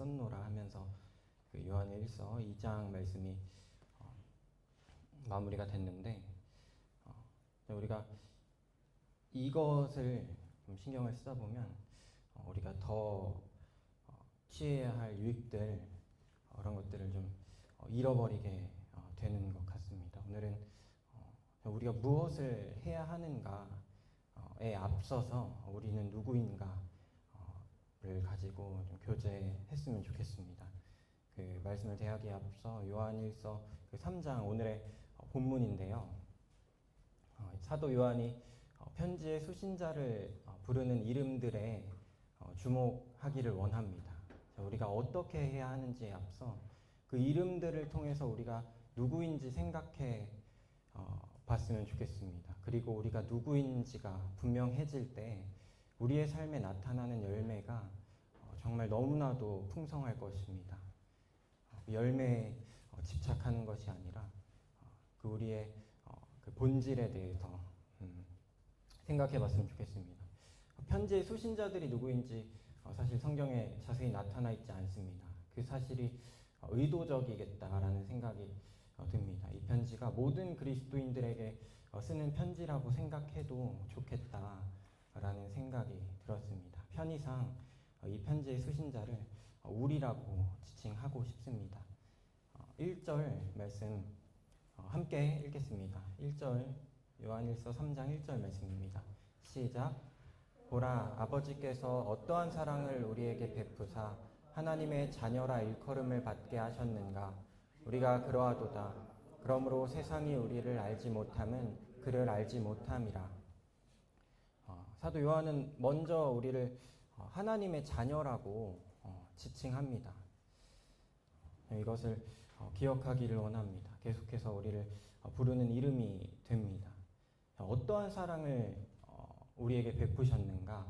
썼노라 하면서 그 요한의 1서 2장 말씀이 마무리가 됐는데 우리가 이것을 좀 신경을 쓰다 보면 우리가 더 취해야 할 유익들 그런 것들을 좀 잃어버리게 되는 것 같습니다. 오늘은 우리가 무엇을 해야 하는가에 앞서서 우리는 누구인가를 가지고 좀 교제했으면 좋겠습니다. 그 말씀을 대하기에 앞서 요한일서 그 3장 오늘의 본문인데요. 사도 요한이 편지의 수신자를 부르는 이름들에 주목하기를 원합니다. 우리가 어떻게 해야 하는지에 앞서 그 이름들을 통해서 우리가 누구인지 생각해 봤으면 좋겠습니다. 그리고 우리가 누구인지가 분명해질 때 우리의 삶에 나타나는 열매가 정말 너무나도 풍성할 것입니다. 열매에 집착하는 것이 아니라 그 우리의 그 본질에 대해서 생각해 봤으면 좋겠습니다. 편지의 수신자들이 누구인지 사실 성경에 자세히 나타나 있지 않습니다. 그 사실이 의도적이겠다라는 생각이 듭니다. 이 편지가 모든 그리스도인들에게 쓰는 편지라고 생각해도 좋겠다라는 생각이 들었습니다. 편의상 이 편지의 수신자를 우리라고 지칭하고 싶습니다. 1절 말씀 함께 읽겠습니다. 1절 요한일서 3장 1절 말씀입니다. 시작. 보라, 아버지께서 어떠한 사랑을 우리에게 베푸사 하나님의 자녀라 일컬음을 받게 하셨는가. 우리가 그러하도다. 그러므로 세상이 우리를 알지 못함은 그를 알지 못함이라. 사도 요한은 먼저 우리를 하나님의 자녀라고 지칭합니다. 이것을 기억하기를 원합니다. 계속해서 우리를 부르는 이름이 됩니다. 어떠한 사랑을 우리에게 베푸셨는가?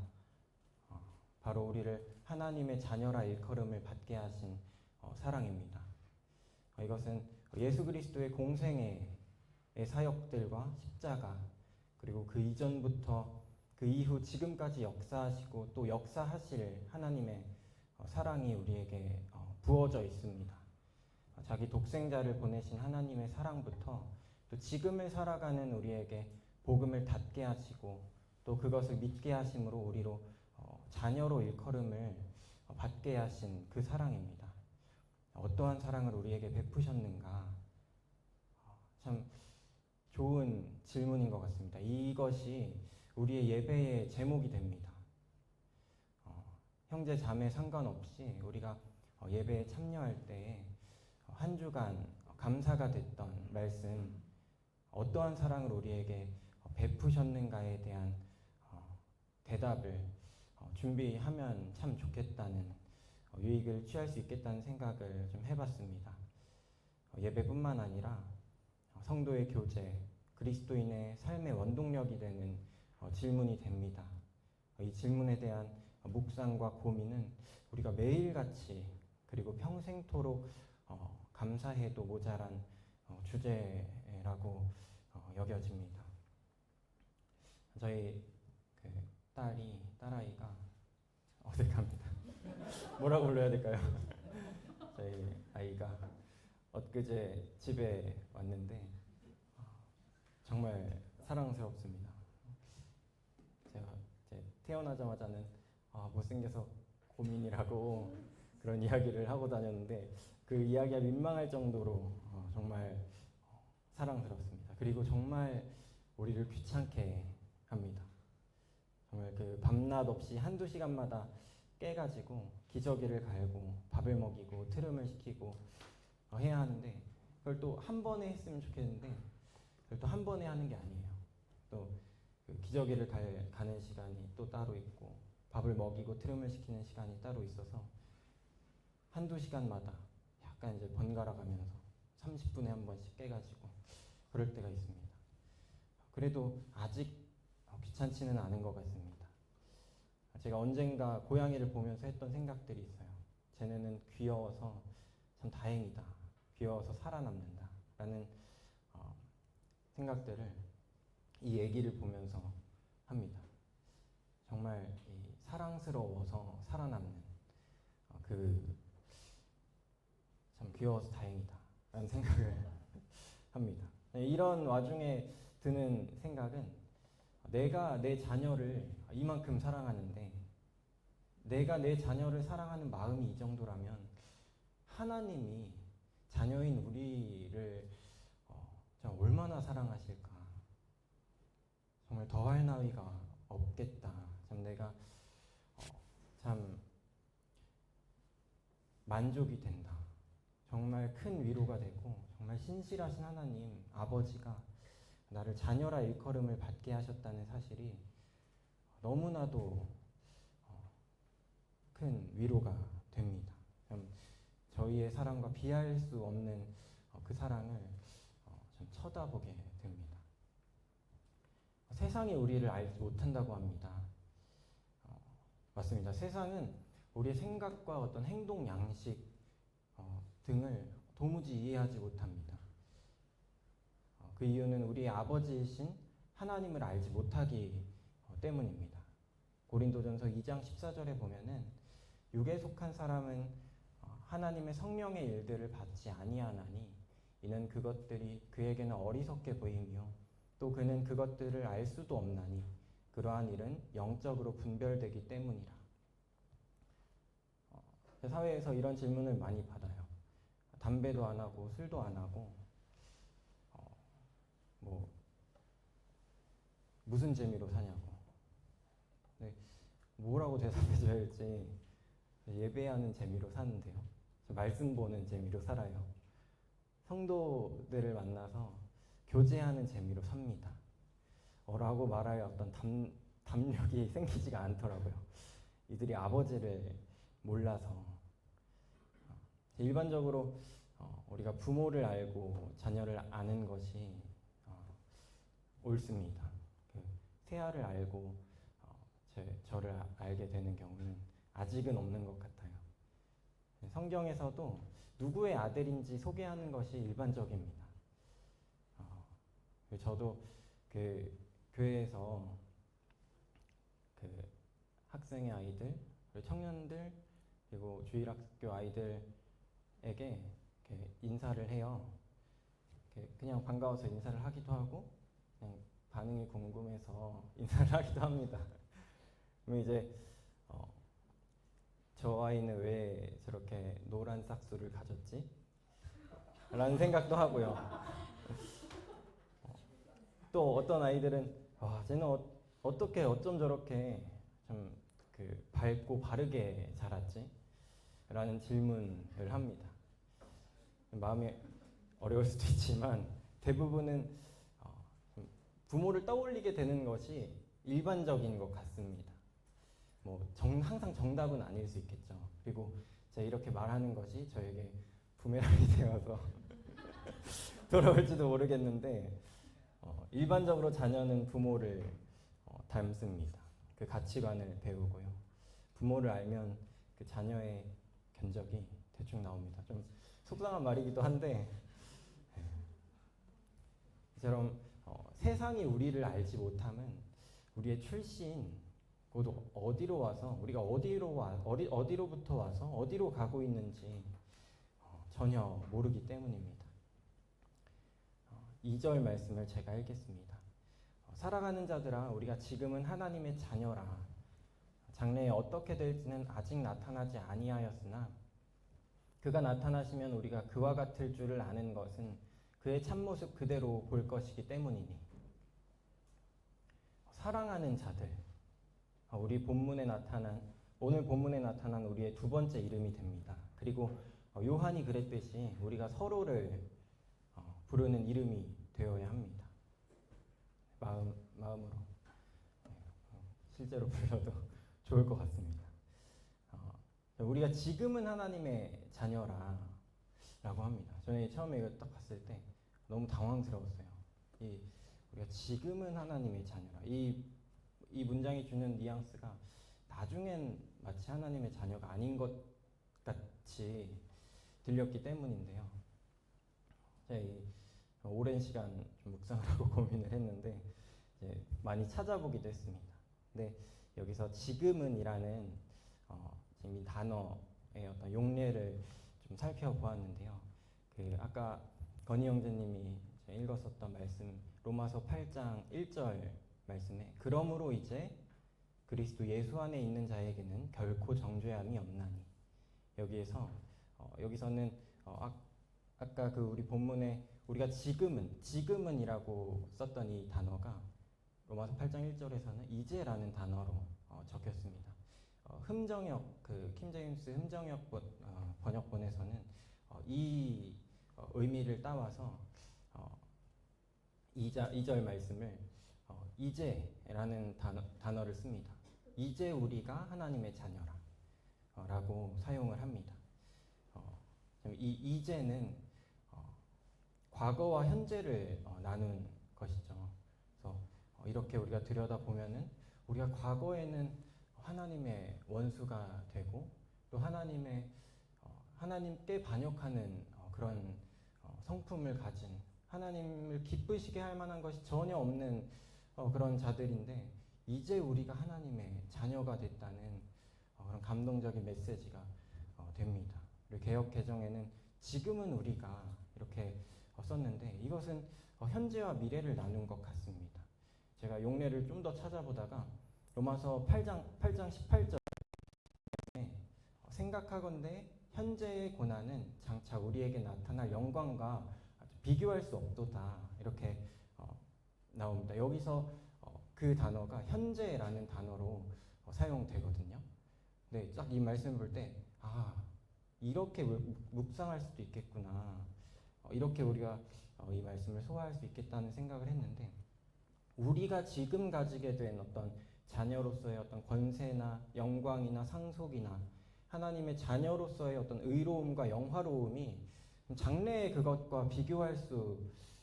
바로 우리를 하나님의 자녀라 일컬음을 받게 하신 사랑입니다. 이것은 예수 그리스도의 공생의 사역들과 십자가, 그리고 그 이전부터 그 이후 지금까지 역사하시고 또 역사하실 하나님의 사랑이 우리에게 부어져 있습니다. 자기 독생자를 보내신 하나님의 사랑부터 또 지금을 살아가는 우리에게 복음을 닫게 하시고 또 그것을 믿게 하심으로 우리로 자녀로 일컬음을 받게 하신 그 사랑입니다. 어떠한 사랑을 우리에게 베푸셨는가? 참 좋은 질문인 것 같습니다. 이것이 우리의 예배의 제목이 됩니다. 형제 자매 상관없이 우리가 예배에 참여할 때 한 주간 감사가 됐던 말씀, 어떠한 사랑을 우리에게 베푸셨는가에 대한 대답을 준비하면 참 좋겠다는 유익을 취할 수 있겠다는 생각을 좀 해봤습니다. 예배뿐만 아니라 성도의 교제, 그리스도인의 삶의 원동력이 되는 질문이 됩니다. 이 질문에 대한 묵상과 고민은 우리가 매일같이 그리고 평생토록 감사해도 모자란 주제라고 여겨집니다. 저희 그 딸아이가 어색합니다. 뭐라고 불러야 될까요? 저희 아이가 엊그제 집에 왔는데 정말 사랑스럽습니다. 제가 이제 태어나자마자는 못생겨서 고민이라고 그런 이야기를 하고 다녔는데 그 이야기가 민망할 정도로 정말 사랑스럽습니다. 그리고 정말 우리를 귀찮게 합니다. 정말 그 밤낮 없이 한두 시간마다 깨가지고 기저귀를 갈고 밥을 먹이고 트름을 시키고 해야 하는데 그걸 또 한 번에 했으면 좋겠는데 그걸 또 한 번에 하는 게 아니에요. 또 그 기저귀를 가는 시간이 또 따로 있고 밥을 먹이고 트름을 시키는 시간이 따로 있어서 한두 시간마다 약간 이제 번갈아 가면서 30분에 한 번씩 깨가지고 그럴 때가 있습니다. 그래도 아직 귀찮지는 않은 것 같습니다. 제가 언젠가 고양이를 보면서 했던 생각들이 있어요. 쟤네는 귀여워서 참 다행이다. 귀여워서 살아남는다. 라는 생각들을 이 애기를 보면서 합니다. 정말 이 사랑스러워서 살아남는 그 귀여워서 다행이다 라는 생각을 합니다. 이런 와중에 드는 생각은 내가 내 자녀를 이만큼 사랑하는데 내가 내 자녀를 사랑하는 마음이 이 정도라면 하나님이 자녀인 우리를 참 얼마나 사랑하실까. 정말 더할 나위가 없겠다. 참 내가 참 만족이 된다. 정말 큰 위로가 되고 정말 신실하신 하나님 아버지가 나를 자녀라 일컬음을 받게 하셨다는 사실이 너무나도 큰 위로가 됩니다. 저희의 사랑과 비할 수 없는 그 사랑을 좀 쳐다보게 됩니다. 세상이 우리를 알지 못한다고 합니다. 맞습니다. 세상은 우리의 생각과 어떤 행동 양식 등을 도무지 이해하지 못합니다. 그 이유는 우리의 아버지이신 하나님을 알지 못하기 때문입니다. 고린도전서 2장 14절에 보면은 육에 속한 사람은 하나님의 성령의 일들을 받지 아니하나니 이는 그것들이 그에게는 어리석게 보이며 또 그는 그것들을 알 수도 없나니 그러한 일은 영적으로 분별되기 때문이라. 사회에서 이런 질문을 많이 받아요. 담배도 안 하고 술도 안 하고 뭐 무슨 재미로 사냐고. 네, 뭐라고 대답해줘야 할지. 예배하는 재미로 사는데요. 말씀 보는 재미로 살아요. 성도들을 만나서 교제하는 재미로 삽니다. 라고 말할 어떤 담력이 생기지가 않더라고요. 이들이 아버지를 몰라서. 일반적으로 우리가 부모를 알고 자녀를 아는 것이 옳습니다. 태아를 알고 저를 알게 되는 경우는 아직은 없는 것 같아요. 성경에서도 누구의 아들인지 소개하는 것이 일반적입니다. 저도 그 교회에서 그 학생의 아이들, 청년들, 그리고 주일학교 아이들에게 인사를 해요. 그냥 반가워서 인사를 하기도 하고, 그냥 반응이 궁금해서 인사를 하기도 합니다. 그럼 이제 저 아이는 왜 저렇게 노란 싹수를 가졌지? 라는 생각도 하고요. 또 어떤 아이들은 쟤는 어떻게 어쩜 저렇게 좀 밝고 바르게 자랐지? 라는 질문을 합니다. 마음이 어려울 수도 있지만 대부분은 부모를 떠올리게 되는 것이 일반적인 것 같습니다. 항상 정답은 아닐 수 있겠죠. 그리고 제가 이렇게 말하는 것이 저에게 부메랑이 되어서 돌아올지도 모르겠는데 일반적으로 자녀는 부모를 닮습니다. 그 가치관을 배우고요. 부모를 알면 그 자녀의 견적이 대충 나옵니다. 좀 속상한 말이기도 한데 이처럼 세상이 우리를 알지 못함은 우리의 출신 곧 어디로 와서 우리가 어디로부터 와서 어디로 가고 있는지 전혀 모르기 때문입니다. 2절 말씀을 제가 읽겠습니다. 살아가는 자들아 우리가 지금은 하나님의 자녀라. 장래에 어떻게 될지는 아직 나타나지 아니하였으나 그가 나타나시면 우리가 그와 같을 줄을 아는 것은 그의 참모습 그대로 볼 것이기 때문이니. 사랑하는 자들, 오늘 본문에 나타난 우리의 두 번째 이름이 됩니다. 그리고 요한이 그랬듯이 우리가 서로를 부르는 이름이 되어야 합니다. 마음으로 실제로 불러도 좋을 것 같습니다. 우리가 지금은 하나님의 자녀라 라고 합니다. 저는 처음에 이거 딱 봤을 때 너무 당황스러웠어요. 우리가 지금은 하나님의 자녀라. 이 문장이 주는 뉘앙스가 나중엔 마치 하나님의 자녀가 아닌 것 같이 들렸기 때문인데요. 제가 오랜 시간 좀 묵상을 하고 고민을 했는데 이제 많이 찾아보기도 했습니다. 근데 여기서 지금은이라는 지금 이 단어의 어떤 용례를 좀 살펴보았는데요. 그 아까 건희 형제님이 읽었었던 말씀 로마서 8장 1절 말씀에 그러므로 이제 그리스도 예수 안에 있는 자에게는 결코 정죄함이 없나니 여기서는 아까 그 우리 본문에 우리가 지금은이라고 썼던 이 단어가 로마서 8장 1절에서는 이제라는 단어로 적혔습니다. 흠정역 그 킹제임스 흠정역 번역본에서는 이 의미를 따와서 2절 말씀을 이제라는 단어를 씁니다. 이제 우리가 하나님의 자녀라 라고 사용을 합니다. 이 이제는 과거와 현재를 나눈 것이죠. 그래서 이렇게 우리가 들여다보면은 우리가 과거에는 하나님의 원수가 되고 또 하나님께 반역하는 그런 성품을 가진 하나님을 기쁘시게 할 만한 것이 전혀 없는 그런 자들인데 이제 우리가 하나님의 자녀가 됐다는 그런 감동적인 메시지가 됩니다. 그리고 개역 개정에는 지금은 우리가 이렇게 썼는데 이것은 현재와 미래를 나눈 것 같습니다. 제가 용례를 좀 더 찾아보다가 로마서 8장 18절에 생각하건대 현재의 고난은 장차 우리에게 나타날 영광과 비교할 수 없도다 이렇게 나옵니다. 여기서 그 단어가 현재라는 단어로 사용되거든요. 네, 딱 이 말씀 볼 때 이렇게 묵상할 수도 있겠구나. 이렇게 우리가 이 말씀을 소화할 수 있겠다는 생각을 했는데 우리가 지금 가지게 된 어떤 자녀로서의 어떤 권세나 영광이나 상속이나 하나님의 자녀로서의 어떤 의로움과 영화로움이 장래의 그것과 비교할 수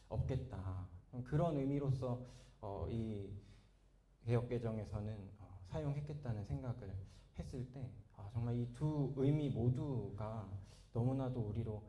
없겠다. 그런 의미로서 이 개역개정에서는 사용했겠다는 생각을 했을 때 정말 이 두 의미 모두가 너무나도 우리로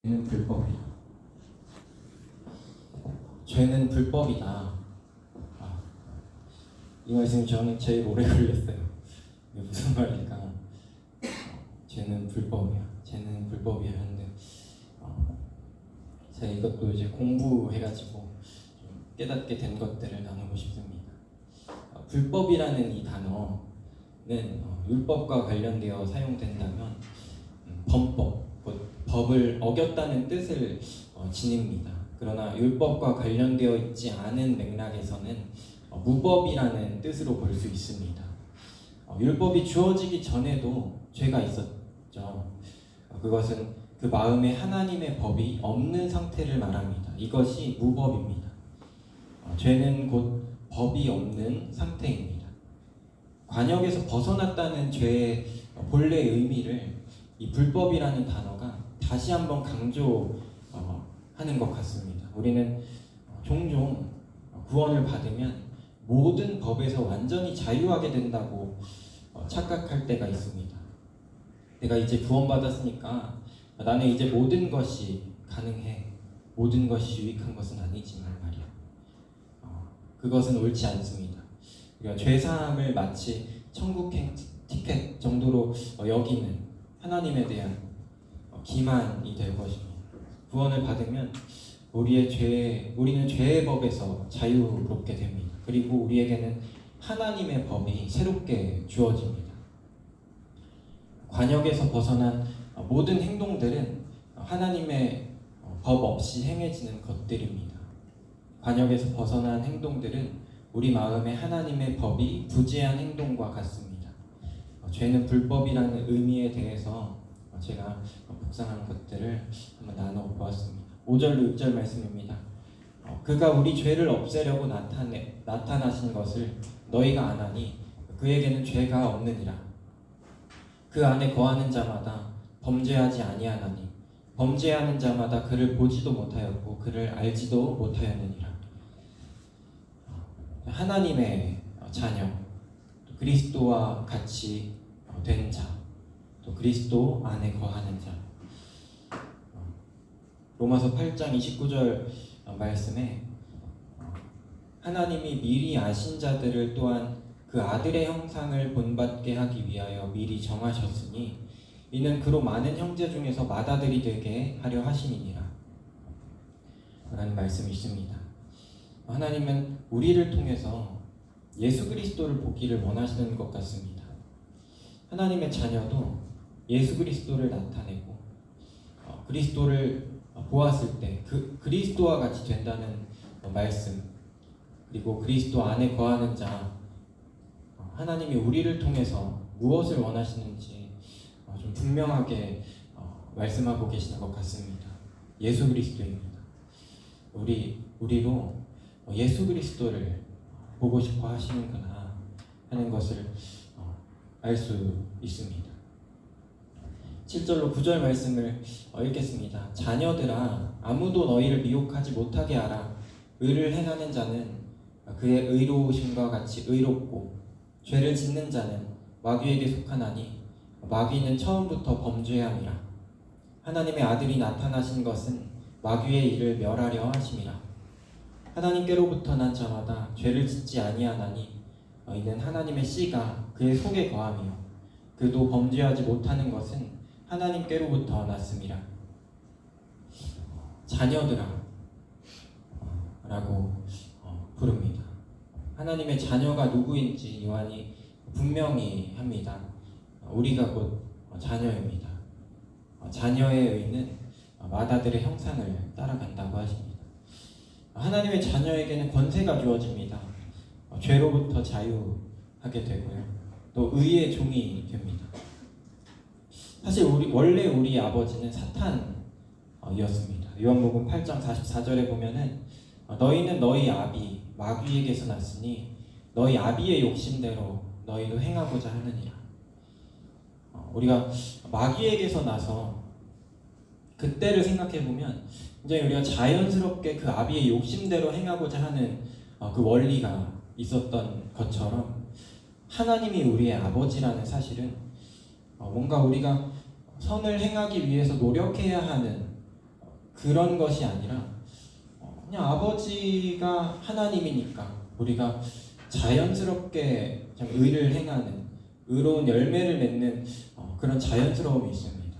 죄는 불법이다. 죄는 불법이다. 이 말씀이 저는 제일 오래 걸렸어요. 이게 무슨 말일까? 죄는 불법이야. 죄는 불법이야 하는데 제가 이것도 이제 공부해가지고 좀 깨닫게 된 것들을 나누고 싶습니다. 불법이라는 이 단어는 율법과 관련되어 사용된다면 범법, 법을 어겼다는 뜻을 지닙니다. 그러나 율법과 관련되어 있지 않은 맥락에서는 무법이라는 뜻으로 볼 수 있습니다. 율법이 주어지기 전에도 죄가 있었죠. 그것은 그 마음에 하나님의 법이 없는 상태를 말합니다. 이것이 무법입니다. 죄는 곧 법이 없는 상태입니다. 관역에서 벗어났다는 죄의 본래 의미를 이 불법이라는 단어가 다시 한번 강조하는 것 같습니다. 우리는 종종 구원을 받으면 모든 법에서 완전히 자유하게 된다고 착각할 때가 있습니다. 내가 이제 구원받았으니까 나는 이제 모든 것이 가능해. 모든 것이 유익한 것은 아니지만 말이야. 그것은 옳지 않습니다. 우리가 죄사함을 마치 천국행 티켓 정도로 여기는 하나님에 대한 기만이 될 것입니다. 구원을 받으면 우리는 죄의 법에서 자유롭게 됩니다. 그리고 우리에게는 하나님의 법이 새롭게 주어집니다. 관역에서 벗어난 모든 행동들은 하나님의 법 없이 행해지는 것들입니다. 관역에서 벗어난 행동들은 우리 마음에 하나님의 법이 부재한 행동과 같습니다. 죄는 불법이라는 의미에 대해서 제가 묵상한 것들을 한번 나눠보았습니다. 5절 6절 말씀입니다. 그가 우리 죄를 없애려고 나타나신 것을 너희가 아나니 그에게는 죄가 없느니라. 그 안에 거하는 자마다 범죄하지 아니하나니 범죄하는 자마다 그를 보지도 못하였고 그를 알지도 못하였느니라. 하나님의 자녀, 그리스도와 같이 된 자, 또 그리스도 안에 거하는 자. 로마서 8장 29절 말씀에 하나님이 미리 아신 자들을 또한 그 아들의 형상을 본받게 하기 위하여 미리 정하셨으니 이는 그로 많은 형제 중에서 맏아들이 되게 하려 하심이니라 라는 말씀이 있습니다. 하나님은 우리를 통해서 예수 그리스도를 보기를 원하시는 것 같습니다. 하나님의 자녀도 예수 그리스도를 나타내고 그리스도를 보았을 때 그리스도와 같이 된다는 말씀, 그리고 그리스도 안에 거하는 자, 하나님이 우리를 통해서 무엇을 원하시는지 좀 분명하게 말씀하고 계시는 것 같습니다. 예수 그리스도입니다. 우리로 예수 그리스도를 보고 싶어 하시는구나 하는 것을 알 수 있습니다. 7절로 9절 말씀을 읽겠습니다. 자녀들아, 아무도 너희를 미혹하지 못하게 하라. 의를 행하는 자는 그의 의로우심과 같이 의롭고 죄를 짓는 자는 마귀에게 속하나니 마귀는 처음부터 범죄함이라. 하나님의 아들이 나타나신 것은 마귀의 일을 멸하려 하심이라. 하나님께로부터 난 자마다 죄를 짓지 아니하나니 이는 하나님의 씨가 그의 속에 거함이요 그도 범죄하지 못하는 것은 하나님께로부터 났음이라. 자녀들아 라고 부릅니다. 하나님의 자녀가 누구인지 요한이 분명히 합니다. 우리가 곧 자녀입니다. 자녀의 의는 맏아들의 형상을 따라간다고 하십니다. 하나님의 자녀에게는 권세가 주어집니다. 죄로부터 자유하게 되고요. 또 의의 종이 됩니다. 사실 원래 우리 아버지는 사탄이었습니다. 요한복음 8장 44절에 보면은 너희는 너희 아비 마귀에게서 났으니 너희 아비의 욕심대로 너희도 행하고자 하느니라. 우리가 마귀에게서 나서 그때를 생각해보면 이제 우리가 자연스럽게 그 아비의 욕심대로 행하고자 하는 그 원리가 있었던 것처럼 하나님이 우리의 아버지라는 사실은 뭔가 우리가 선을 행하기 위해서 노력해야 하는 그런 것이 아니라 그냥 아버지가 하나님이니까 우리가 자연스럽게 의를 행하는, 의로운 열매를 맺는 그런 자연스러움이 있습니다.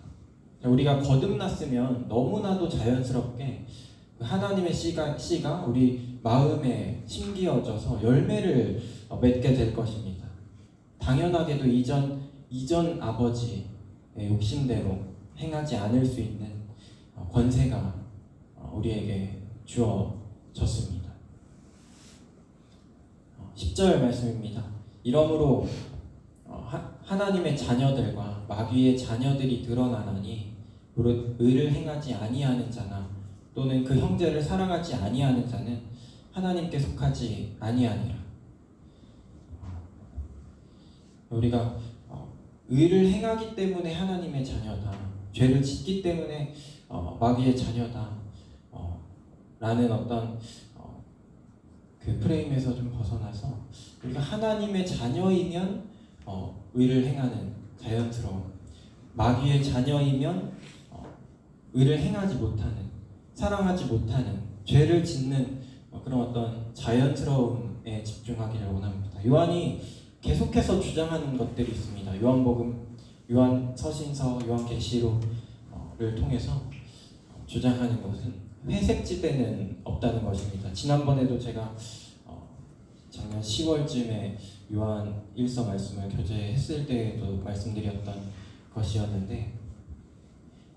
우리가 거듭났으면 너무나도 자연스럽게 하나님의 씨가 우리 마음에 심기어져서 열매를 맺게 될 것입니다. 당연하게도 이전 아버지의 욕심대로 행하지 않을 수 있는 권세가 우리에게 주어졌습니다. 10절 말씀입니다. 이러므로 하나님의 자녀들과 마귀의 자녀들이 드러나나니 무릇 의를 행하지 아니하는 자나 또는 그 형제를 사랑하지 아니하는 자는 하나님께 속하지 아니하니라. 우리가 의를 행하기 때문에 하나님의 자녀다, 죄를 짓기 때문에 마귀의 자녀다 라는 어떤 그 프레임에서 좀 벗어나서 우리가 하나님의 자녀이면 의를 행하는 자연스러움, 마귀의 자녀이면 의를 행하지 못하는, 사랑하지 못하는, 죄를 짓는 그런 어떤 자연스러움에 집중하기를 원합니다. 요한이 계속해서 주장하는 것들이 있습니다. 요한복음, 요한서신서, 요한계시록을 통해서 주장하는 것은 회색지대는 없다는 것입니다. 지난번에도 제가 작년 10월쯤에 요한 1서 말씀을 교제했을 때에도 말씀드렸던 것이었는데,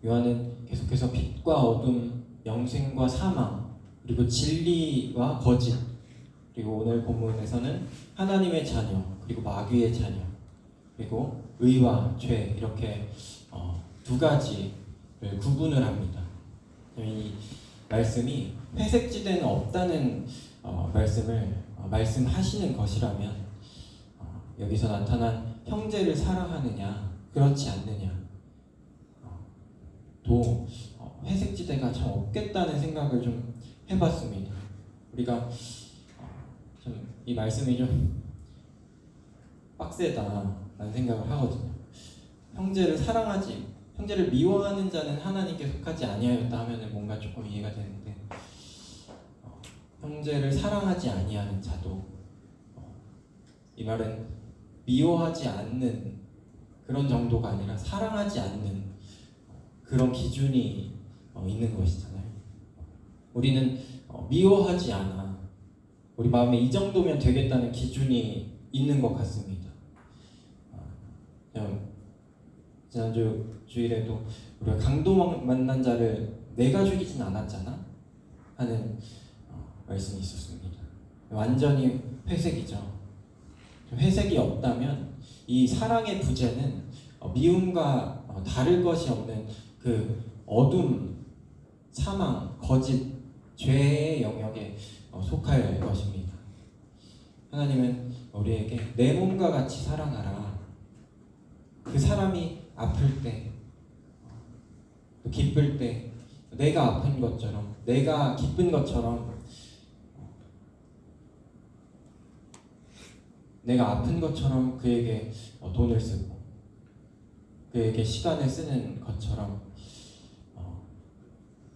요한은 계속해서 빛과 어둠, 영생과 사망, 그리고 진리와 거짓, 그리고 오늘 본문에서는 하나님의 자녀, 그리고 마귀의 자녀, 그리고 의와 죄, 이렇게 두 가지를 구분을 합니다. 이 말씀이 회색지대는 없다는 말씀을 말씀하시는 것이라면 여기서 나타난 형제를 사랑하느냐 그렇지 않느냐 또 회색지대가 참 없겠다는 생각을 좀 해봤습니다. 우리가 좀 이 말씀이 좀 빡세다라는 생각을 하거든요. 형제를 미워하는 자는 하나님께 속하지 아니하였다 하면은 뭔가 조금 이해가 되는데, 형제를 사랑하지 아니하는 자도 이 말은 미워하지 않는 그런 정도가 아니라 사랑하지 않는 그런 기준이 있는 것이잖아요. 우리는 미워하지 않아, 우리 마음에 이 정도면 되겠다는 기준이 있는 것 같습니다. 지난주 주일에도 우리가 강도 만난 자를 내가 죽이진 않았잖아 하는 말씀이 있었습니다. 완전히 회색이죠. 회색이 없다면 이 사랑의 부재는 미움과 다를 것이 없는 그 어둠, 사망, 거짓, 죄의 영역에 속할 것입니다. 하나님은 우리에게 내 몸과 같이 사랑하라. 그 사람이 아플 때, 기쁠 때, 내가 아픈 것처럼, 내가 기쁜 것처럼, 내가 아픈 것처럼 그에게 돈을 쓰고, 그에게 시간을 쓰는 것처럼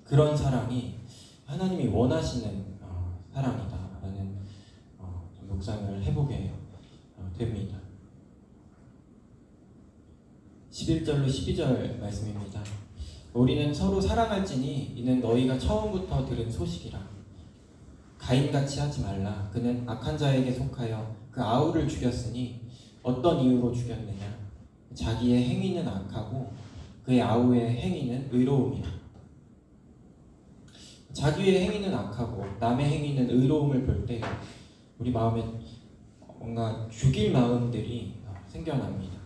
그런 사랑이 하나님이 원하시는 사랑이다라는 묵상을 해보게 됩니다. 11절로 12절 말씀입니다. 우리는 서로 사랑할지니 이는 너희가 처음부터 들은 소식이라. 가인같이 하지 말라. 그는 악한 자에게 속하여 그 아우를 죽였으니 어떤 이유로 죽였느냐? 자기의 행위는 악하고 그의 아우의 행위는 의로움이라. 자기의 행위는 악하고 남의 행위는 의로움을 볼 때 우리 마음에 뭔가 죽일 마음들이 생겨납니다.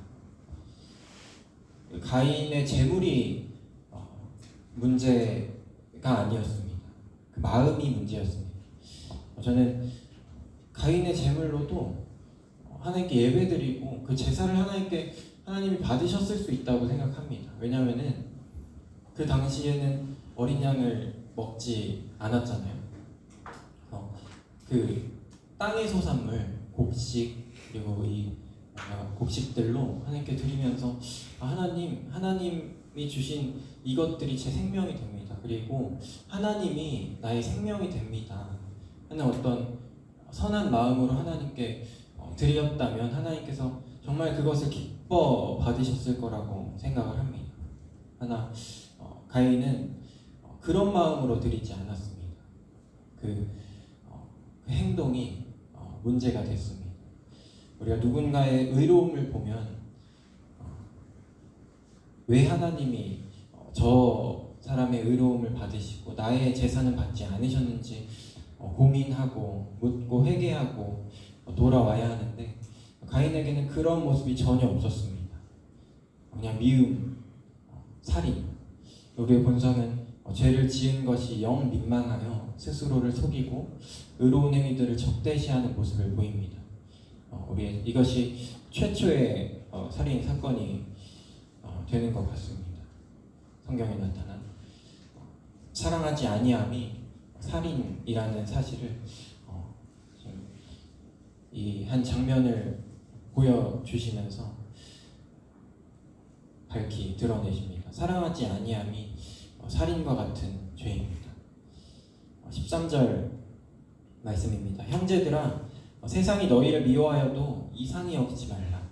가인의 재물이 문제가 아니었습니다. 그 마음이 문제였습니다. 저는 가인의 재물로도 하나님께 예배드리고 그 제사를 하나님이 받으셨을 수 있다고 생각합니다. 왜냐하면은 그 당시에는 어린 양을 먹지 않았잖아요. 그 땅의 소산물, 곡식, 그리고 이 곡식들로 하나님께 드리면서 하나님이 주신 이것들이 제 생명이 됩니다. 그리고 하나님이 나의 생명이 됩니다 하는 어떤 선한 마음으로 하나님께 드렸다면 하나님께서 정말 그것을 기뻐 받으셨을 거라고 생각을 합니다. 하나 가인은 그런 마음으로 드리지 않았습니다. 그 행동이 문제가 됐습니다. 우리가 누군가의 의로움을 보면 왜 하나님이 저 사람의 의로움을 받으시고 나의 제사는 받지 않으셨는지 고민하고 묻고 회개하고 돌아와야 하는데, 가인에게는 그런 모습이 전혀 없었습니다. 그냥 미움, 살인. 우리의 본성은 죄를 지은 것이 영 민망하여 스스로를 속이고 의로운 행위들을 적대시하는 모습을 보입니다. 우리 이것이 최초의 살인 사건이 되는 것 같습니다. 성경에 나타난 사랑하지 아니함이 살인이라는 사실을 이 한 장면을 보여주시면서 밝히 드러내십니다. 사랑하지 아니함이 살인과 같은 죄입니다. 13절 말씀입니다. 형제들아, 세상이 너희를 미워하여도 이상히 여기지 말라.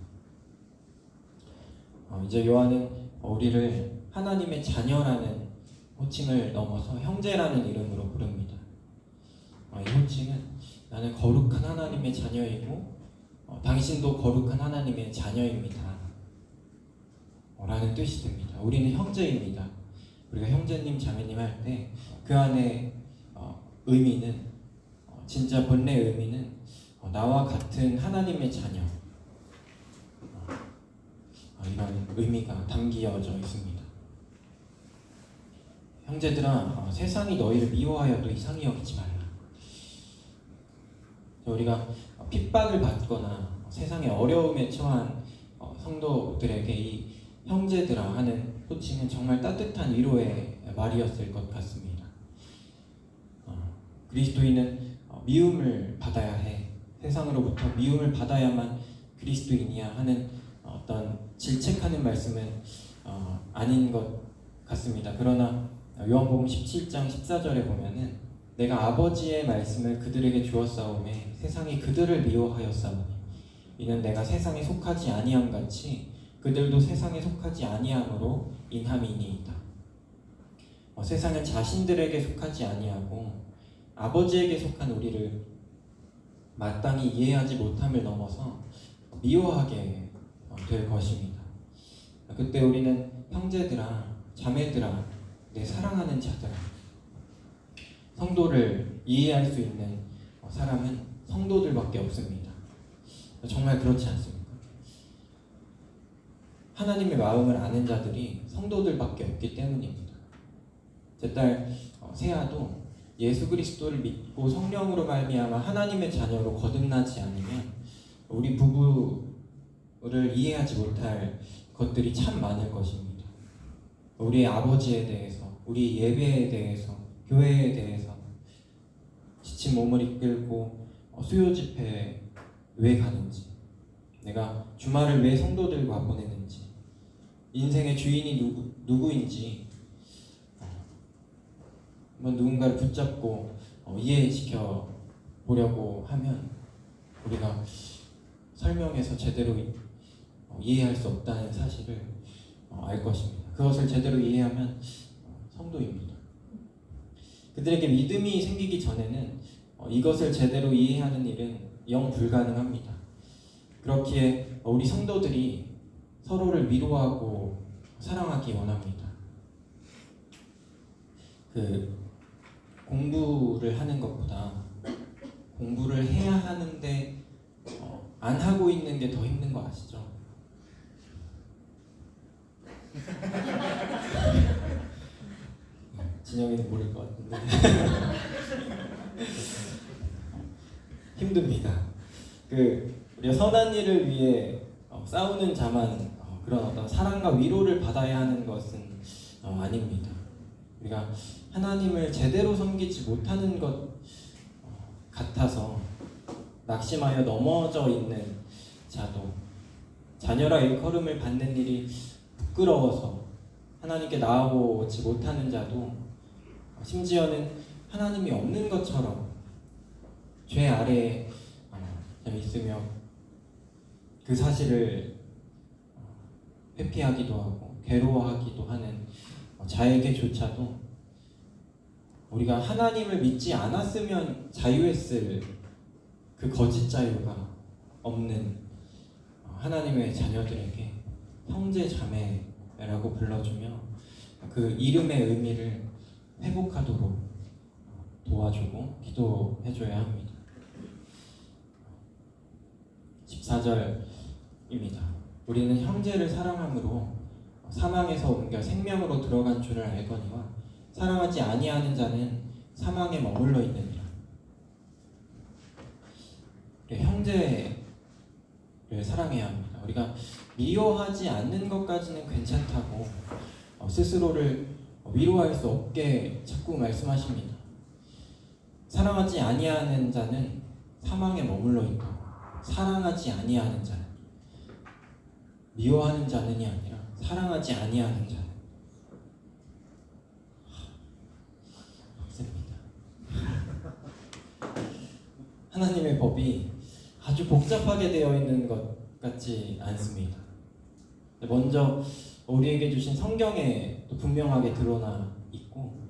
이제 요한은 우리를 하나님의 자녀라는 호칭을 넘어서 형제라는 이름으로 부릅니다. 이 호칭은 나는 거룩한 하나님의 자녀이고 당신도 거룩한 하나님의 자녀입니다 라는 뜻이 됩니다. 우리는 형제입니다. 우리가 형제님 자매님 할 때 그 안에 의미는 진짜 본래 의미는 나와 같은 하나님의 자녀 이런 의미가 담겨져 있습니다. 형제들아, 세상이 너희를 미워하여도 이상히 여기지 말라. 우리가 핍박을 받거나 세상의 어려움에 처한 성도들에게 이 형제들아 하는 호칭은 정말 따뜻한 위로의 말이었을 것 같습니다. 그리스도인은 미움을 받아야 해. 세상으로부터 미움을 받아야만 그리스도인이야 하는 어떤 질책하는 말씀은 아닌 것 같습니다. 그러나 요한복음 17장 14절에 보면은 내가 아버지의 말씀을 그들에게 주었사오매 세상이 그들을 미워하였사오니 이는 내가 세상에 속하지 아니함 같이 그들도 세상에 속하지 아니함으로 인함이니이다. 세상은 자신들에게 속하지 아니하고 아버지에게 속한 우리를 마땅히 이해하지 못함을 넘어서 미워하게 될 것입니다. 그때 우리는 형제들아, 자매들아, 내 사랑하는 자들아, 성도를 이해할 수 있는 사람은 성도들밖에 없습니다. 정말 그렇지 않습니까? 하나님의 마음을 아는 자들이 성도들밖에 없기 때문입니다. 제 딸 세아도 예수 그리스도를 믿고 성령으로 말미암아 하나님의 자녀로 거듭나지 않으면 우리 부부를 이해하지 못할 것들이 참 많을 것입니다. 우리의 아버지에 대해서, 우리 예배에 대해서, 교회에 대해서, 지친 몸을 이끌고 수요 집회에 왜 가는지, 내가 주말을 왜 성도들과 보내는지, 인생의 주인이 누구인지 누군가를 붙잡고 이해시켜 보려고 하면 우리가 설명해서 제대로 이해할 수 없다는 사실을 알 것입니다. 그것을 제대로 이해하면 성도입니다. 그들에게 믿음이 생기기 전에는 이것을 제대로 이해하는 일은 영 불가능합니다. 그렇기에 우리 성도들이 서로를 위로하고 사랑하기 원합니다. 공부를 하는 것보다 공부를 해야 하는데 안 하고 있는 게 더 힘든 거 아시죠? 진영이는 모를 것 같은데 힘듭니다. 우리가 선한 일을 위해 싸우는 자만 그런 어떤 사랑과 위로를 받아야 하는 것은 아닙니다. 우리가 하나님을 제대로 섬기지 못하는 것 같아서 낙심하여 넘어져 있는 자도, 자녀라 일컬음을 받는 일이 부끄러워서 하나님께 나아오지 못하는 자도, 심지어는 하나님이 없는 것처럼 죄 아래에 있으며 그 사실을 회피하기도 하고 괴로워하기도 하는 자에게조차도 우리가 하나님을 믿지 않았으면 자유했을 그 거짓 자유가 없는 하나님의 자녀들에게 형제 자매라고 불러주며 그 이름의 의미를 회복하도록 도와주고 기도해줘야 합니다. 14절입니다. 우리는 형제를 사랑함으로 사망에서 옮겨 생명으로 들어간 줄을 알거니와 사랑하지 아니하는 자는 사망에 머물러 있느니라. 형제를 사랑해야 합니다. 우리가 미워하지 않는 것까지는 괜찮다고 스스로를 위로할 수 없게 자꾸 말씀하십니다. 사랑하지 아니하는 자는 사망에 머물러 있고 사랑하지 아니하는 자는, 미워하는 자는이 아니라 사랑하지 아니하는 자는 없습니다. 하나님의 법이 아주 복잡하게 되어 있는 것 같지 않습니다. 먼저 우리에게 주신 성경에 또 분명하게 드러나 있고,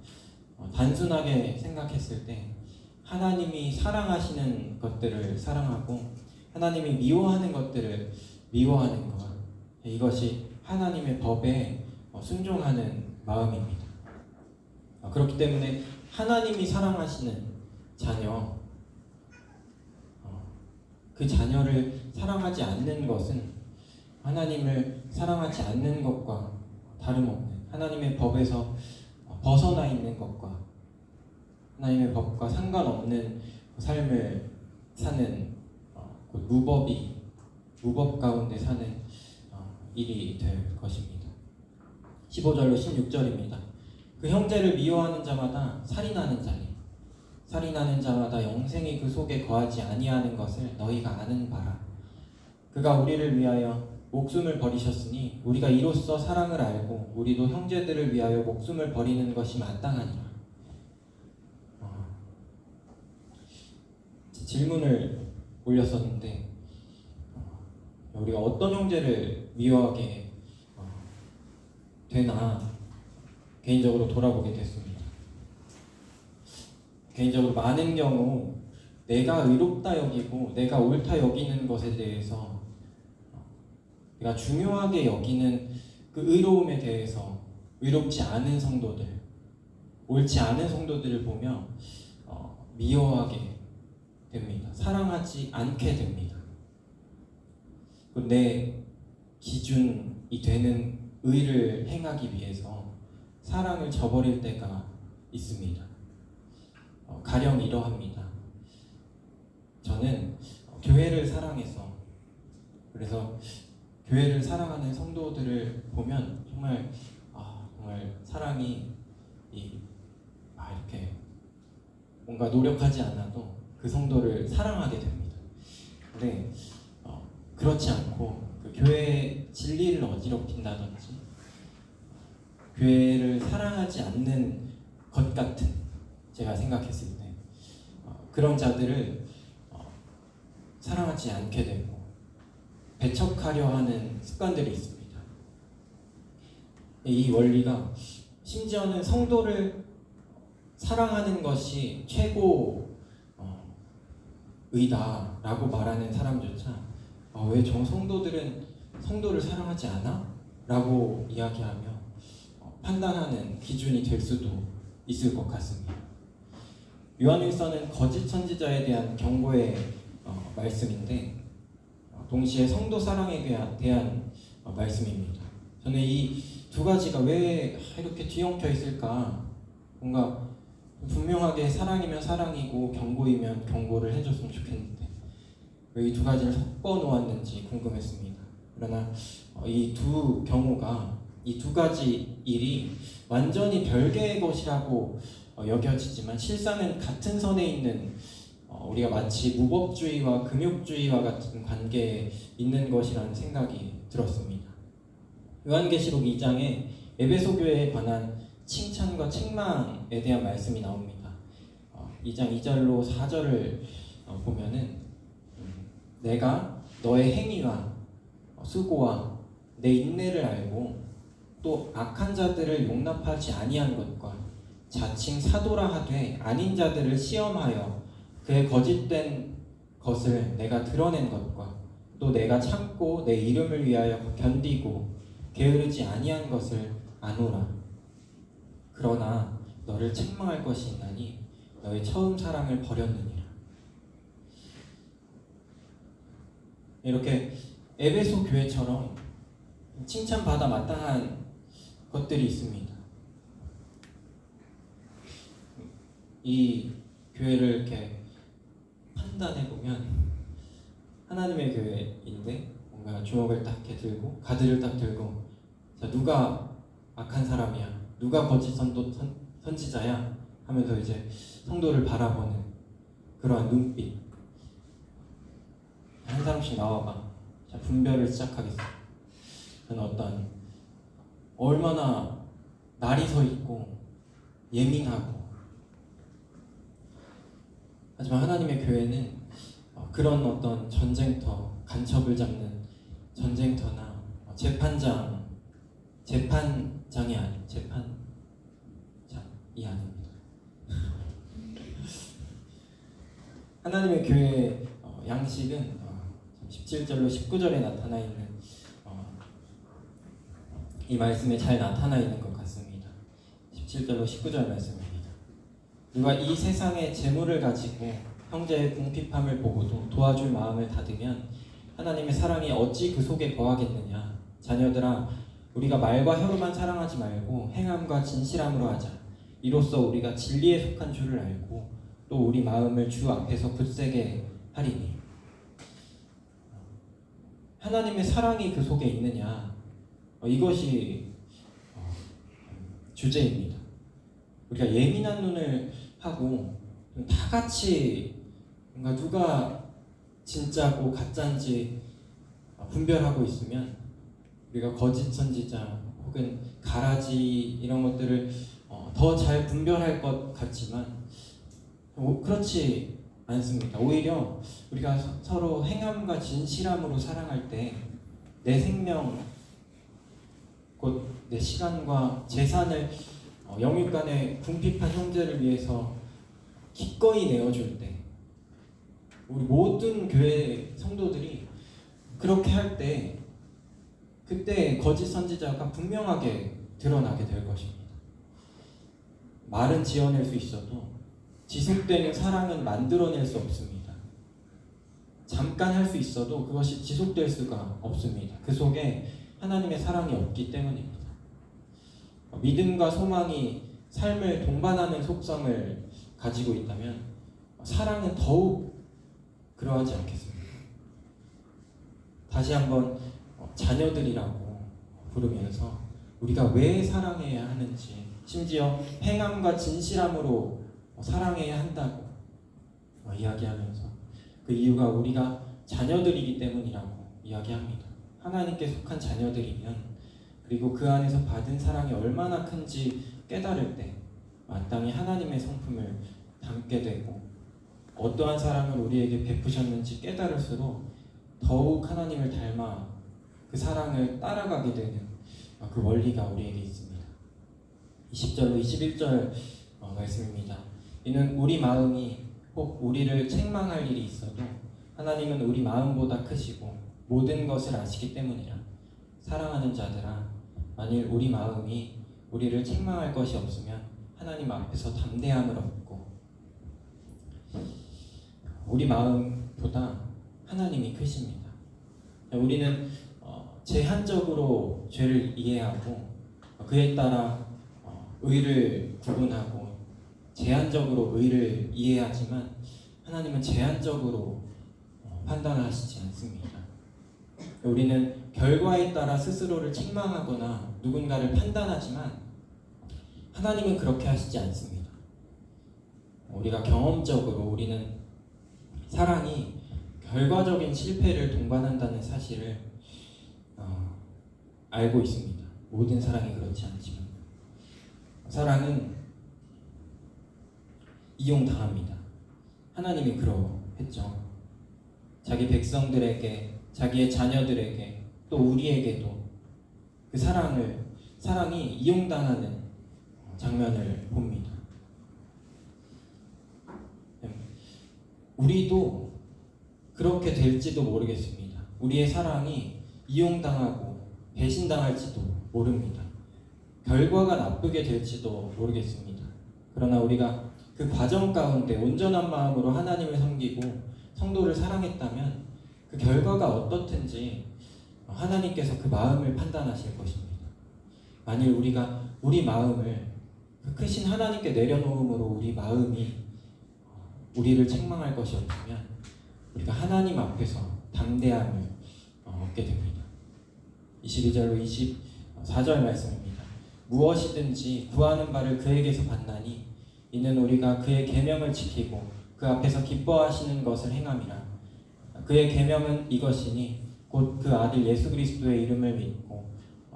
단순하게 생각했을 때 하나님이 사랑하시는 것들을 사랑하고 하나님이 미워하는 것들을 미워하는 것, 이것이 하나님의 법에 순종하는 마음입니다. 그렇기 때문에 하나님이 사랑하시는 자녀, 그 자녀를 사랑하지 않는 것은 하나님을 사랑하지 않는 것과 다름없는, 하나님의 법에서 벗어나 있는 것과 하나님의 법과 상관없는 삶을 사는, 무법 가운데 사는 일이 될 것입니다. 15절로 16절입니다. 그 형제를 미워하는 자마다 살인하는 자니 살인하는 자마다 영생이 그 속에 거하지 아니하는 것을 너희가 아는 바라. 그가 우리를 위하여 목숨을 버리셨으니 우리가 이로써 사랑을 알고 우리도 형제들을 위하여 목숨을 버리는 것이 마땅하니라. 질문을 올렸었는데, 우리가 어떤 형제를 미워하게 되나 개인적으로 돌아보게 됐습니다. 개인적으로 많은 경우 내가 의롭다 여기고 내가 옳다 여기는 것에 대해서, 내가 중요하게 여기는 그 의로움에 대해서 의롭지 않은 성도들, 옳지 않은 성도들을 보며 미워하게 됩니다. 사랑하지 않게 됩니다. 내 기준이 되는 의를 행하기 위해서 사랑을 저버릴 때가 있습니다. 가령 이러합니다. 저는 교회를 사랑해서, 그래서 교회를 사랑하는 성도들을 보면 정말 사랑이 이렇게 뭔가 노력하지 않아도 그 성도를 사랑하게 됩니다. 근데 그렇지 않고 그 교회의 진리를 어지럽힌다든지 교회를 사랑하지 않는 것 같은, 제가 생각했을 때 그런 자들을 사랑하지 않게 되고 배척하려 하는 습관들이 있습니다. 이 원리가 심지어는 성도를 사랑하는 것이 최고 의다라고 말하는 사람조차 왜 저 성도들은 성도를 사랑하지 않아? 라고 이야기하며 판단하는 기준이 될 수도 있을 것 같습니다. 요한일서는 거짓 선지자에 대한 경고의 말씀인데 동시에 성도 사랑에 대한 말씀입니다. 저는 이 두 가지가 왜 이렇게 뒤엉켜 있을까? 뭔가 분명하게 사랑이면 사랑이고 경고이면 경고를 해줬으면 좋겠는데 왜 이 두 가지를 섞어 놓았는지 궁금했습니다. 그러나 이 두 경우가, 이 두 가지 일이 완전히 별개의 것이라고 여겨지지만 실상은 같은 선에 있는, 우리가 마치 무법주의와 금욕주의와 같은 관계에 있는 것이라는 생각이 들었습니다. 요한계시록 2장에 에베소 교회에 관한 칭찬과 책망에 대한 말씀이 나옵니다. 2장 2절로 4절을 보면은 내가 너의 행위와 수고와 내 인내를 알고 또 악한 자들을 용납하지 아니한 것과 자칭 사도라 하되 아닌 자들을 시험하여 그의 거짓된 것을 내가 드러낸 것과 또 내가 참고 내 이름을 위하여 견디고 게으르지 아니한 것을 아노라. 그러나 너를 책망할 것이 있나니 너의 처음 사랑을 버렸느니라. 이렇게 에베소 교회처럼 칭찬받아 마땅한 것들이 있습니다. 이 교회를 이렇게 판단해 보면 하나님의 교회인데 뭔가 주먹을 딱 이렇게 들고 가드를 딱 들고 자 누가 악한 사람이야, 누가 거짓 선지자야 하면서 이제 성도를 바라보는 그러한 눈빛. 한 사람씩 나와봐. 자 분별을 시작하겠어. 저는 어떤 얼마나 날이 서 있고 예민하고, 하지만 하나님의 교회는 그런 어떤 전쟁터, 간첩을 잡는 전쟁터나 재판장이 아닌 재판장이 아닙니다. 하나님의 교회의 양식은 17절로 19절에 나타나 있는 이 말씀에 잘 나타나 있는 것 같습니다. 17절로 19절 말씀입니다. 누가 이 세상의 재물을 가지고 형제의 궁핍함을 보고도 도와줄 마음을 닫으면 하나님의 사랑이 어찌 그 속에 거하겠느냐. 자녀들아, 우리가 말과 혀로만 사랑하지 말고 행함과 진실함으로 하자. 이로써 우리가 진리에 속한 줄을 알고 또 우리 마음을 주 앞에서 굳세게 하리니. 하나님의 사랑이 그 속에 있느냐, 이것이 주제입니다. 우리가 예민한 눈을 하고 다 같이 뭔가 누가 진짜고 가짜인지 분별하고 있으면 우리가 거짓 선지자 혹은 가라지 이런 것들을 더 잘 분별할 것 같지만 그렇지 않습니다. 오히려 우리가 서로 행함과 진실함으로 사랑할 때 내 생명 곧 내 시간과 재산을 영육간의 궁핍한 형제를 위해서 기꺼이 내어줄 때, 우리 모든 교회 성도들이 그렇게 할 때 그때 거짓 선지자가 분명하게 드러나게 될 것입니다. 말은 지어낼 수 있어도 지속되는 사랑은 만들어낼 수 없습니다. 잠깐 할 수 있어도 그것이 지속될 수가 없습니다. 그 속에 하나님의 사랑이 없기 때문입니다. 믿음과 소망이 삶을 동반하는 속성을 가지고 있다면 사랑은 더욱 그러하지 않겠습니까? 다시 한번 자녀들이라고 부르면서 우리가 왜 사랑해야 하는지, 심지어 행함과 진실함으로 사랑해야 한다고 이야기하면서 그 이유가 우리가 자녀들이기 때문이라고 이야기합니다. 하나님께 속한 자녀들이면, 그리고 그 안에서 받은 사랑이 얼마나 큰지 깨달을 때 마땅히 하나님의 성품을 담게 되고 어떠한 사랑을 우리에게 베푸셨는지 깨달을수록 더욱 하나님을 닮아 그 사랑을 따라가게 되는 그 원리가 우리에게 있습니다. 20절로 21절 말씀입니다. 이는 우리 마음이 혹 우리를 책망할 일이 있어도 하나님은 우리 마음보다 크시고 모든 것을 아시기 때문이라. 사랑하는 자들아, 만일 우리 마음이 우리를 책망할 것이 없으면 하나님 앞에서 담대함을 얻고, 우리 마음보다 하나님이 크십니다. 우리는 제한적으로 죄를 이해하고 그에 따라 의를 구분하고 제한적으로 의를 이해하지만 하나님은 제한적으로 판단하시지 않습니다. 우리는 결과에 따라 스스로를 책망하거나 누군가를 판단하지만 하나님은 그렇게 하시지 않습니다. 우리가 경험적으로 우리는 사랑이 결과적인 실패를 동반한다는 사실을 알고 있습니다. 모든 사랑이 그렇지 않지만 사랑은 이용당합니다. 하나님이 그러했죠. 자기 백성들에게, 자기의 자녀들에게, 또 우리에게도 그 사랑이 이용당하는 장면을 봅니다. 우리도 그렇게 될지도 모르겠습니다. 우리의 사랑이 이용당하고 배신당할지도 모릅니다. 결과가 나쁘게 될지도 모르겠습니다. 그러나 우리가 그 과정 가운데 온전한 마음으로 하나님을 섬기고 성도를 사랑했다면 그 그 결과가 어떻든지 하나님께서 그 마음을 판단하실 것입니다. 만일 우리가 우리 마음을 그 크신 하나님께 내려놓음으로 우리 마음이 우리를 책망할 것이 없으면 우리가 하나님 앞에서 담대함을 얻게 됩니다. 22절로 24절 말씀입니다. 무엇이든지 구하는 바를 그에게서 받나니 이는 우리가 그의 계명을 지키고 그 앞에서 기뻐하시는 것을 행함이라. 그의 계명은 이것이니 곧 그 아들 예수 그리스도의 이름을 믿고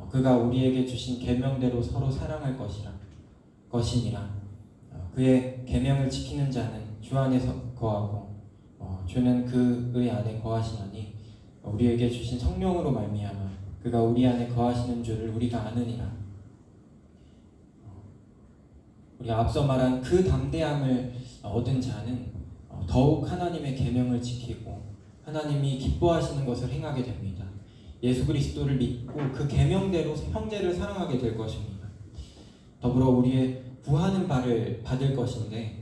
그가 우리에게 주신 계명대로 서로 사랑할 것이니라. 그의 계명을 지키는 자는 주 안에서 거하고 주는 그의 안에 거하시나니 우리에게 주신 성령으로 말미암아 그가 우리 안에 거하시는 줄을 우리가 아느니라. 우리가 앞서 말한 그 담대함을 얻은 자는 더욱 하나님의 계명을 지키고 하나님이 기뻐하시는 것을 행하게 됩니다. 예수 그리스도를 믿고 그 계명대로 형제를 사랑하게 될 것입니다. 더불어 우리의 구하는 바를 받을 것인데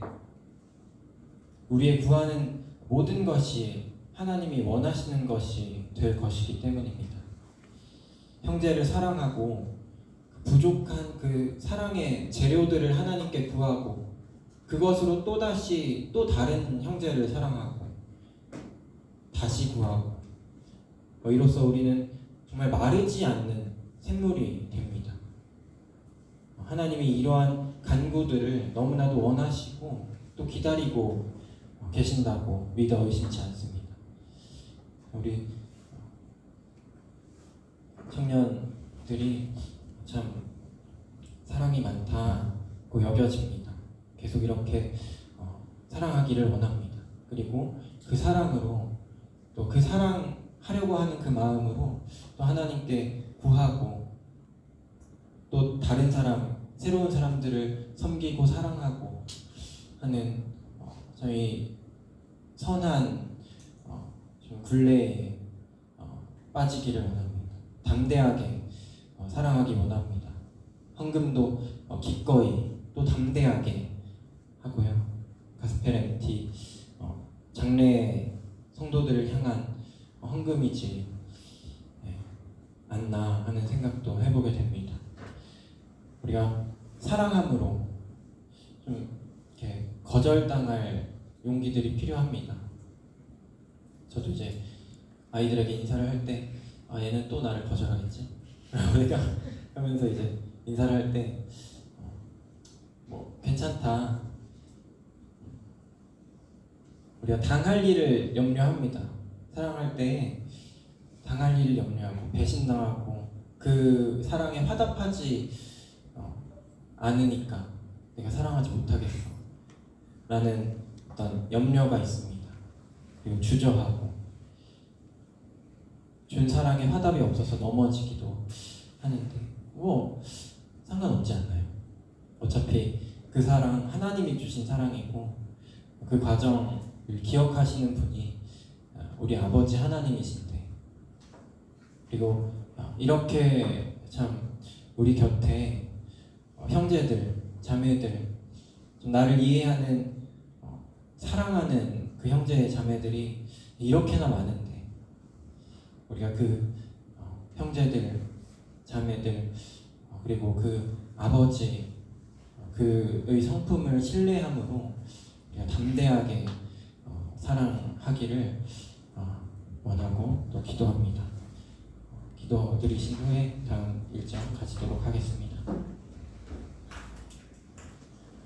우리의 구하는 모든 것이 하나님이 원하시는 것이 될 것이기 때문입니다. 형제를 사랑하고 부족한 그 사랑의 재료들을 하나님께 구하고 그것으로 또다시 또 다른 형제를 사랑하고 다시 구하고 이로써 우리는 정말 마르지 않는 샘물이 됩니다. 하나님이 이러한 간구들을 너무나도 원하시고 또 기다리고 계신다고 믿어 의심치 않습니다. 우리 청년들이 참 사랑이 많다고 여겨집니다. 계속 이렇게 사랑하기를 원합니다. 그리고 그 사랑으로 또 그 사랑하려고 하는 그 마음으로 또 하나님께 구하고 또 다른 사람, 새로운 사람들을 섬기고 사랑하고 하는 저희 선한 좀 굴레에 빠지기를 원합니다. 담대하게 사랑하기 원합니다. 헌금도 기꺼이 또 담대하게 하고요. 가스펠 MT 장래 성도들을 향한 헌금이지 않나 하는 생각도 해보게 됩니다. 우리가 사랑함으로 좀 이렇게 거절당할 용기들이 필요합니다. 저도 이제 아이들에게 인사를 할 때 얘는 또 나를 거절하겠지? 우리가 하면서 이제 인사를 할 때 괜찮다. 우리가 당할 일을 염려합니다. 사랑할 때 당할 일을 염려하고 배신당하고 그 사랑에 화답하지 않으니까 내가 사랑하지 못하겠어 라는 어떤 염려가 있습니다. 그리고 주저하고 준 사랑에 화답이 없어서 넘어지기도 하는데 상관없지 않나요? 어차피 그 사랑 하나님이 주신 사랑이고 그 과정을 기억하시는 분이 우리 아버지 하나님이신데 그리고 이렇게 참 우리 곁에 형제들, 자매들 좀 나를 이해하는 사랑하는 그 형제, 자매들이 이렇게나 많은데 우리가 그 형제들, 자매들 그리고 그 아버지 그의 성품을 신뢰함으로 우리가 담대하게 사랑하기를 원하고 또 기도합니다. 기도 드리신 후에 다음 일정 가지도록 하겠습니다.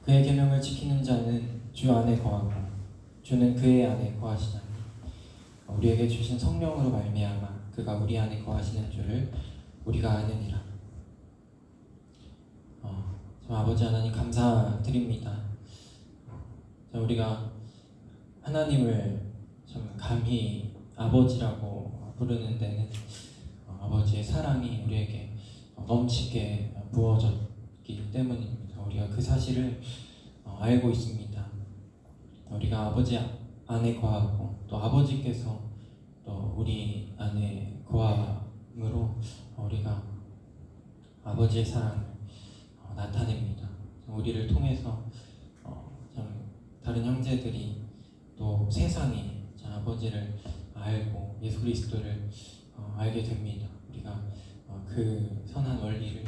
그의 계명을 지키는 자는 주 안에 거하고 주는 그의 안에 거하시나니 우리에게 주신 성령으로 말미암아 그가 우리 안에 거하시는 줄을 우리가 아느니라. 참 아버지 하나님 감사드립니다. 우리가 하나님을 참 감히 아버지라고 부르는 데는 아버지의 사랑이 우리에게 넘치게 부어졌기 때문입니다. 우리가 그 사실을 알고 있습니다. 우리가 아버지 안에 거하고 또 아버지께서 또 우리 안에 거함으로 우리가 아버지의 사랑을 나타냅니다. 우리를 통해서 참 다른 형제들이 또 세상이 아버지를 알고 예수 그리스도를 알게 됩니다. 우리가 그 선한 원리를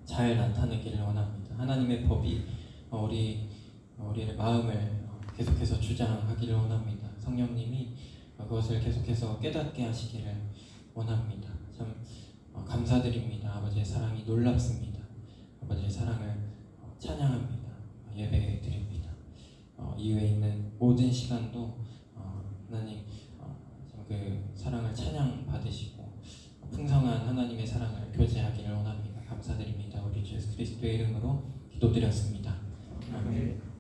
잘 나타내기를 원합니다. 하나님의 법이 우리의 마음을 계속해서 주장하기를 원합니다. 성령님이 그것을 계속해서 깨닫게 하시기를 원합니다. 참 감사드립니다. 아버지의 사랑이 놀랍습니다. 아버지의 사랑을 찬양합니다. 예배 드립니다. 이후에 있는 모든 시간도 하나님 그 사랑을 찬양 받으시고 풍성한 하나님의 사랑을 교제하기를 원합니다. 감사드립니다. 우리 주 예수 그리스도의 이름으로 기도드렸습니다. 아멘.